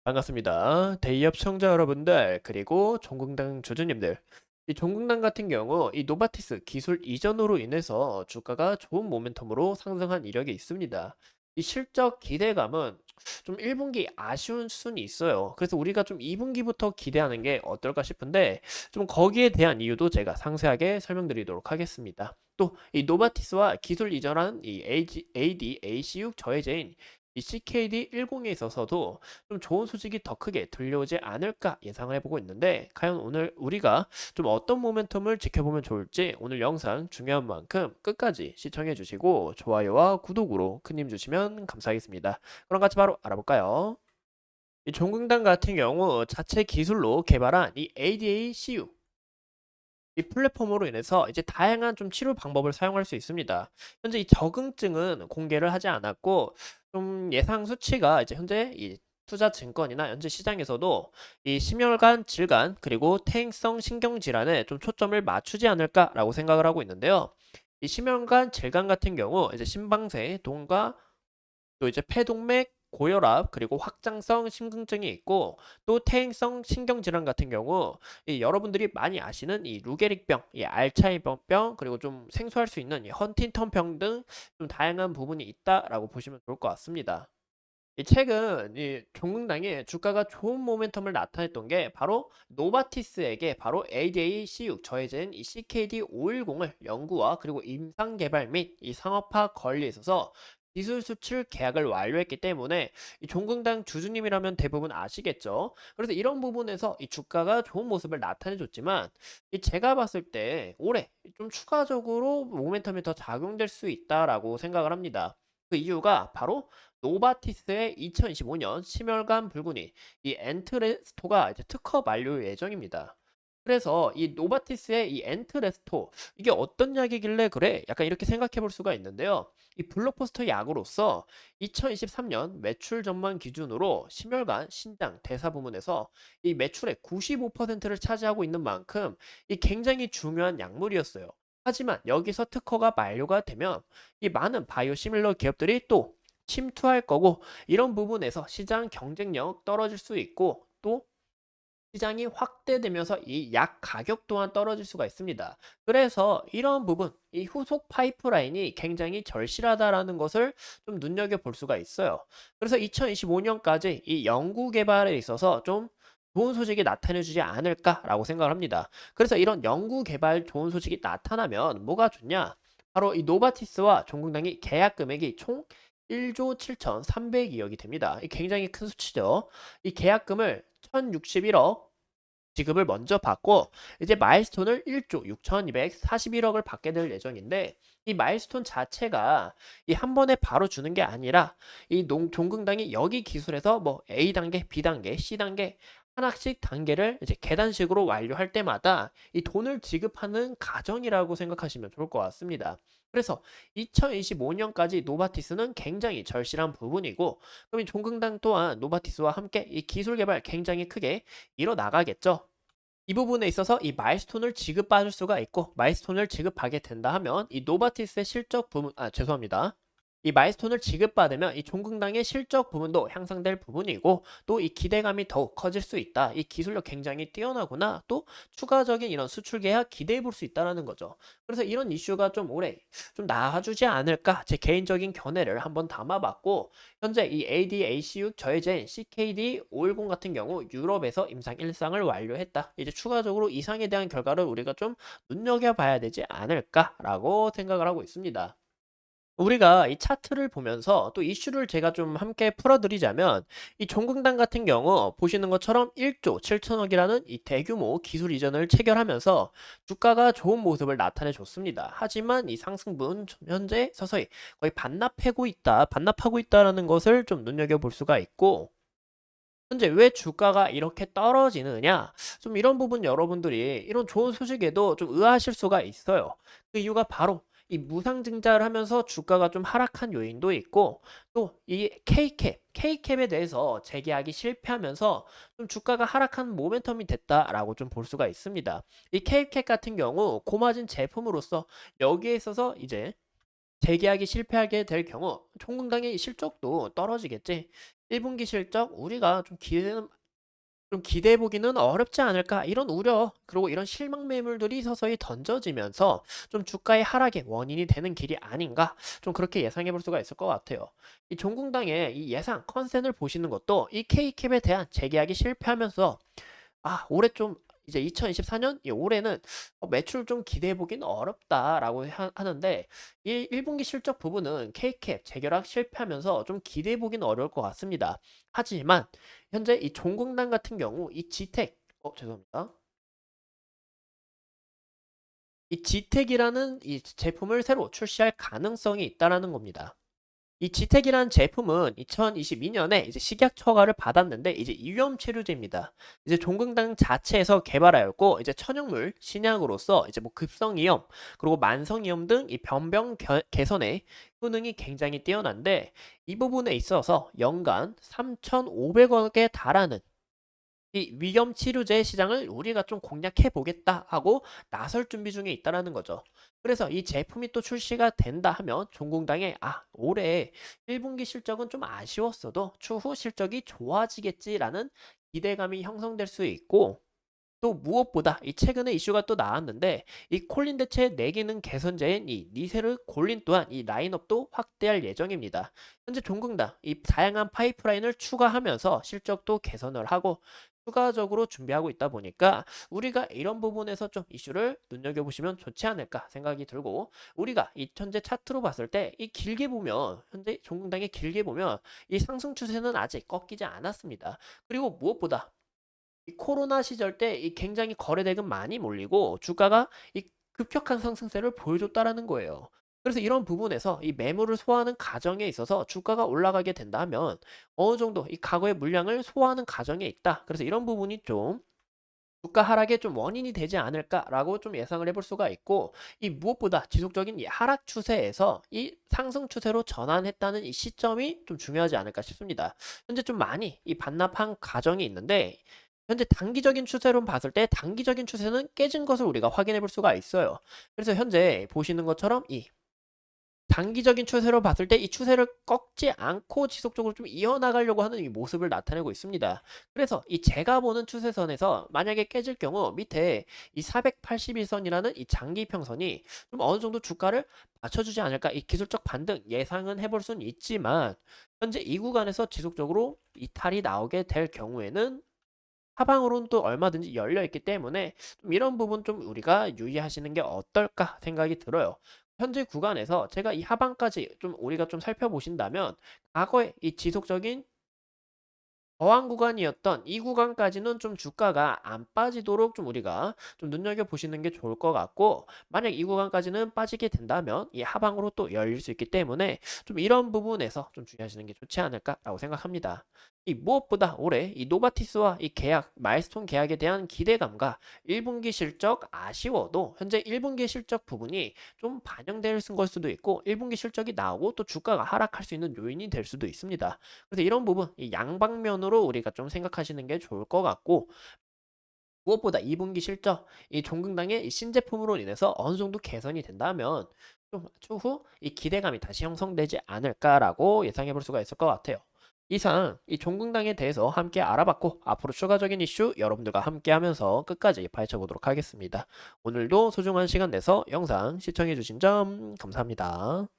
반갑습니다. 대기업 시청자 여러분들, 그리고 종공당 주주님들. 이 종공당 같은 경우, 이 노바티스 기술 이전으로 인해서 주가가 좋은 모멘텀으로 상승한 이력이 있습니다. 이 실적 기대감은 좀 1분기 아쉬운 수준이 있어요. 그래서 우리가 좀 2분기부터 기대하는 게 어떨까 싶은데, 좀 거기에 대한 이유도 제가 상세하게 설명드리도록 하겠습니다. 또, 이 노바티스와 기술 이전한 이 ADAC6 저해제인 이 CKD10에 있어서도 좀 좋은 소식이 더 크게 들려오지 않을까 예상을 해보고 있는데, 과연 오늘 우리가 좀 어떤 모멘텀을 지켜보면 좋을지 오늘 영상 중요한 만큼 끝까지 시청해 주시고 좋아요와 구독으로 큰 힘 주시면 감사하겠습니다. 그럼 같이 바로 알아볼까요? 이 종근당 같은 경우 자체 기술로 개발한 이 ADA-CU 이 플랫폼으로 인해서 이제 다양한 좀 치료 방법을 사용할 수 있습니다. 현재 이 적응증은 공개를 하지 않았고, 좀 예상 수치가 이제 현재 이 투자 증권이나 현재 시장에서도 이 심혈관 질환 그리고 퇴행성 신경질환에 좀 초점을 맞추지 않을까라고 생각을 하고 있는데요. 이 심혈관 질환 같은 경우 이제 심방세, 동과 또 이제 폐동맥 고혈압 그리고 확장성 심근증이 있고, 또 퇴행성 신경질환 같은 경우 이 여러분들이 많이 아시는 이 루게릭병, 이 알츠하이머병 그리고 좀 생소할 수 있는 이 헌팅턴병 등 좀 다양한 부분이 있다라고 보시면 좋을 것 같습니다. 이 최근 이 종근당의 주가가 좋은 모멘텀을 나타냈던 게 바로 노바티스에게 바로 ADA-C6 저해진 이 CKD510을 연구와 그리고 임상 개발 및 이 상업화 권리에 있어서 기술 수출 계약을 완료했기 때문에 이 종근당 주주님이라면 대부분 아시겠죠. 그래서 이런 부분에서 이 주가가 좋은 모습을 나타내줬지만, 이 제가 봤을 때 올해 좀 추가적으로 모멘텀이 더 작용될 수 있다라고 생각을 합니다. 그 이유가 바로 노바티스의 2025년 심혈관 불군이 이 엔트레스토가 이제 특허 만료 예정입니다. 그래서 이 노바티스의 이 엔트레스토, 이게 어떤 약이길래 그래? 약간 이렇게 생각해 볼 수가 있는데요. 이 블록버스터 약으로서 2023년 매출 전망 기준으로 심혈관, 신장, 대사 부문에서 이 매출의 95%를 차지하고 있는 만큼 이 굉장히 중요한 약물이었어요. 하지만 여기서 특허가 만료가 되면 이 많은 바이오시밀러 기업들이 또 침투할 거고, 이런 부분에서 시장 경쟁력 떨어질 수 있고, 또 시장이 확대되면서 이 약 가격 또한 떨어질 수가 있습니다. 그래서 이런 부분, 이 후속 파이프라인이 굉장히 절실하다라는 것을 좀 눈여겨볼 수가 있어요. 그래서 2025년까지 이 연구 개발에 있어서 좀 좋은 소식이 나타내주지 않을까라고 생각을 합니다. 그래서 이런 연구 개발 좋은 소식이 나타나면 뭐가 좋냐? 바로 이 노바티스와 종근당이 계약 금액이 총 1조 7,300억이 됩니다. 이 굉장히 큰 수치죠. 이 계약금을 1,061억 지급을 먼저 받고, 이제 마일스톤을 1조 6,241억을 받게 될 예정인데, 이 마일스톤 자체가 이 한 번에 바로 주는 게 아니라 이 종근당이 여기 기술에서 뭐 A 단계, B 단계, C 단계 하나씩 단계를 이제 계단식으로 완료할 때마다 이 돈을 지급하는 과정이라고 생각하시면 좋을 것 같습니다. 그래서 2025년까지 노바티스는 굉장히 절실한 부분이고, 그럼 이 종근당 또한 노바티스와 함께 이 기술 개발 굉장히 크게 이뤄나가겠죠. 이 부분에 있어서 이 마일스톤을 지급받을 수가 있고, 마일스톤을 지급하게 된다 하면 이 노바티스의 실적 부분, 죄송합니다. 이 마일스톤을 지급받으면 이 종근당의 실적 부분도 향상될 부분이고, 또 이 기대감이 더욱 커질 수 있다. 이 기술력 굉장히 뛰어나구나. 또 추가적인 이런 수출 계약 기대해 볼 수 있다라는 거죠. 그래서 이런 이슈가 좀 올해 좀 나아주지 않을까, 제 개인적인 견해를 한번 담아봤고, 현재 이 ADACU 저해제인 CKD510 같은 경우 유럽에서 임상 1상을 완료했다. 이제 추가적으로 이상에 대한 결과를 우리가 좀 눈여겨봐야 되지 않을까라고 생각을 하고 있습니다. 우리가 이 차트를 보면서 또 이슈를 제가 좀 함께 풀어드리자면, 이 종근당 같은 경우 보시는 것처럼 1조 7천억이라는 이 대규모 기술 이전을 체결하면서 주가가 좋은 모습을 나타내 줬습니다. 하지만 이 상승분 현재 서서히 거의 반납하고 있다라는 것을 좀 눈여겨볼 수가 있고, 현재 왜 주가가 이렇게 떨어지느냐? 좀 이런 부분 여러분들이 이런 좋은 소식에도 좀 의아하실 수가 있어요. 그 이유가 바로 이 무상증자를 하면서 주가가 좀 하락한 요인도 있고, 또 이 K캡에 대해서 재계약이 실패하면서 좀 주가가 하락한 모멘텀이 됐다라고 좀 볼 수가 있습니다. 이 K캡 같은 경우 고마진 제품으로서 여기에 있어서 이제 재계약이 실패하게 될 경우 총공당의 실적도 떨어지겠지. 1분기 실적 우리가 좀 기대해 보기는 어렵지 않을까 이런 우려 그리고 이런 실망 매물들이 서서히 던져지면서 좀 주가의 하락의 원인이 되는 길이 아닌가 좀 그렇게 예상해 볼 수가 있을 것 같아요. 이 종궁당의 이 예상 컨센을 보시는 것도 이 K캡에 대한 재계약이 실패하면서 올해 좀 이제 2024년 이 올해는 매출 좀 기대해 보기는 어렵다라고 하는데 이 1분기 실적 부분은 K캡 재결합 실패하면서 좀 기대해 보기는 어려울 것 같습니다. 하지만 현재 이 종공단 같은 경우 이 지택 죄송합니다. 이 지택이라는 이 제품을 새로 출시할 가능성이 있다라는 겁니다. 이 지택이라는 제품은 2022년에 이제 식약 처가를 받았는데 이제 위험 치료제입니다. 이제 종근당 자체에서 개발하였고 이제 천연물 신약으로서 이제 뭐 급성이염 그리고 만성이염 등 이 변병 개선에 효능이 굉장히 뛰어난데 이 부분에 있어서 연간 3,500억에 달하는 이 위험 치료제 시장을 우리가 좀 공략해 보겠다 하고 나설 준비 중에 있다라는 거죠. 그래서 이 제품이 또 출시가 된다 하면 종공당에 올해 1분기 실적은 좀 아쉬웠어도 추후 실적이 좋아지겠지라는 기대감이 형성될 수 있고 또 무엇보다 이 최근에 이슈가 또 나왔는데 이 콜린 대체 내기능 개선제인 이 니세르 골린 또한 이 라인업도 확대할 예정입니다. 현재 종근당 이 다양한 파이프라인을 추가하면서 실적도 개선을 하고 추가적으로 준비하고 있다 보니까 우리가 이런 부분에서 좀 이슈를 눈여겨보시면 좋지 않을까 생각이 들고 우리가 이 현재 차트로 봤을 때 이 길게 보면 현재 종근당의 길게 보면 이 상승 추세는 아직 꺾이지 않았습니다. 그리고 무엇보다 이 코로나 시절 때 이 굉장히 거래대금 많이 몰리고 주가가 이 급격한 상승세를 보여줬다라는 거예요. 그래서 이런 부분에서 이 매물을 소화하는 과정에 있어서 주가가 올라가게 된다면 어느 정도 이 과거의 물량을 소화하는 과정에 있다. 그래서 이런 부분이 좀 주가 하락의 좀 원인이 되지 않을까라고 좀 예상을 해볼 수가 있고 이 무엇보다 지속적인 이 하락 추세에서 이 상승 추세로 전환했다는 이 시점이 좀 중요하지 않을까 싶습니다. 현재 좀 많이 이 반납한 과정이 있는데 현재 단기적인 추세로 봤을 때 단기적인 추세는 깨진 것을 우리가 확인해 볼 수가 있어요. 그래서 현재 보시는 것처럼 이 단기적인 추세로 봤을 때 이 추세를 꺾지 않고 지속적으로 좀 이어나가려고 하는 이 모습을 나타내고 있습니다. 그래서 이 제가 보는 추세선에서 만약에 깨질 경우 밑에 이 481선이라는 이 장기 평선이 좀 어느 정도 주가를 맞춰주지 않을까 이 기술적 반등 예상은 해볼 수는 있지만 현재 이 구간에서 지속적으로 이탈이 나오게 될 경우에는 하방으로는 또 얼마든지 열려 있기 때문에 좀 이런 부분 좀 우리가 유의하시는 게 어떨까 생각이 들어요. 현재 구간에서 제가 이 하방까지 좀 우리가 좀 살펴보신다면 과거에 이 지속적인 저항 구간이었던 이 구간까지는 좀 주가가 안 빠지도록 좀 우리가 좀 눈여겨보시는 게 좋을 것 같고 만약 이 구간까지는 빠지게 된다면 이 하방으로 또 열릴 수 있기 때문에 좀 이런 부분에서 좀 주의하시는 게 좋지 않을까라고 생각합니다. 이 무엇보다 올해 이 노바티스와 이 계약, 마일스톤 계약에 대한 기대감과 1분기 실적 아쉬워도 현재 1분기 실적 부분이 좀 반영될 걸 수도 있고 1분기 실적이 나오고 또 주가가 하락할 수 있는 요인이 될 수도 있습니다. 그래서 이런 부분 이 양방면으로 우리가 좀 생각하시는 게 좋을 것 같고 무엇보다 2분기 실적 이 종근당의 이 신제품으로 인해서 어느 정도 개선이 된다면 좀 추후 이 기대감이 다시 형성되지 않을까라고 예상해 볼 수가 있을 것 같아요. 이상 이 종근당에 대해서 함께 알아봤고 앞으로 추가적인 이슈 여러분들과 함께 하면서 끝까지 파헤쳐 보도록 하겠습니다. 오늘도 소중한 시간 내서 영상 시청해 주신 점 감사합니다.